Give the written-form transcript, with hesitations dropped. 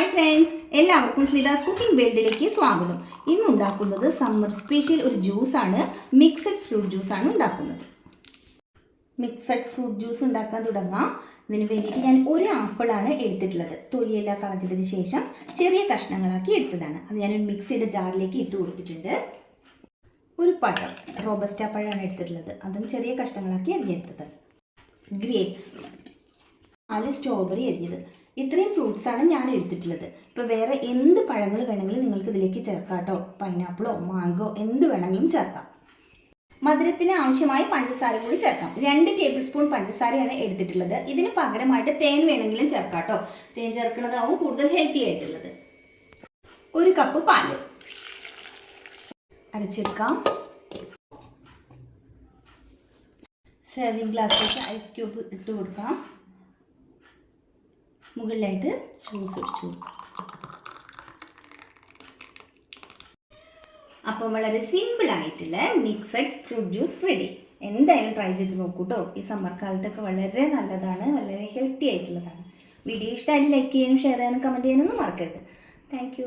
Hi friends, എല്ലാവർക്കും സ്മിതാസ് cooking വേൾഡിലേക്ക് സ്വാഗതം. ഇന്ന് ഉണ്ടാക്കുന്നത് സമ്മർ സ്പെഷ്യൽ ഒരു ജ്യൂസാണ്. മിക്സഡ് ഫ്രൂട്ട് ജ്യൂസാണ് ഉണ്ടാക്കുന്നത്. മിക്സഡ് ഫ്രൂട്ട് ജ്യൂസ് ഉണ്ടാക്കാൻ തുടങ്ങാം. ഇതിന് വേണ്ടിയിട്ട് ഞാൻ ഒരു ആപ്പിളാണ് എടുത്തിട്ടുള്ളത്. തൊലിയെല്ലാം കളഞ്ഞതിന് ശേഷം ചെറിയ കഷ്ണങ്ങളാക്കി എടുത്തതാണ്. അത് ഞാനൊരു മിക്സിയുടെ ജാറിലേക്ക് ഇട്ട് കൊടുത്തിട്ടുണ്ട്. ഒരു പഴം, റോബസ്റ്റ പഴമാണ് എടുത്തിട്ടുള്ളത്. അതും ചെറിയ കഷ്ണങ്ങളാക്കി അരിഞ്ഞെടുത്തത്. ഗ്രേപ്സ്, 4 സ്ട്രോബെറി അരിഞ്ഞത്. ഇത്രയും ഫ്രൂട്ട്സാണ് ഞാൻ എടുത്തിട്ടുള്ളത്. ഇപ്പോൾ വേറെ എന്ത് പഴങ്ങൾ വേണമെങ്കിലും നിങ്ങൾക്ക് ഇതിലേക്ക് ചേർക്കാം കേട്ടോ. പൈനാപ്പിളോ മാങ്കോ എന്ത് വേണമെങ്കിലും ചേർക്കാം. മധുരത്തിന് ആവശ്യമായി പഞ്ചസാര കൂടി ചേർക്കാം. 2 ടേബിൾ സ്പൂൺ പഞ്ചസാരയാണ് എടുത്തിട്ടുള്ളത്. ഇതിന് പകരമായിട്ട് തേൻ വേണമെങ്കിലും ചേർക്കാം കേട്ടോ. തേൻ ചേർക്കുന്നതാവും കൂടുതൽ ഹെൽത്തി ആയിട്ടുള്ളത്. 1 കപ്പ് പാല് അരച്ചെടുക്കാം. സെർവിങ് ഗ്ലാസ്സിലേക്ക് ഐസ് ക്യൂബ് ഇട്ട് കൊടുക്കാം. മുകളിലായിട്ട് ജ്യൂസ് ഒഴിച്ചു കൊടുക്കാം. അപ്പോൾ വളരെ സിമ്പിളായിട്ടുള്ള മിക്സഡ് ഫ്രൂട്ട് ജ്യൂസ് റെഡി. എന്തായാലും ട്രൈ ചെയ്ത് നോക്കൂ കേട്ടോ. ഈ സമ്മർ കാലത്തൊക്കെ വളരെ നല്ലതാണ്, വളരെ ഹെൽത്തി ആയിട്ടുള്ളതാണ്. വീഡിയോ ഇഷ്ടമായി ലൈക്ക് ചെയ്യാനും ഷെയർ ചെയ്യാനും കമൻറ്റ് ചെയ്യാനൊന്നും മറക്കരുത്. താങ്ക്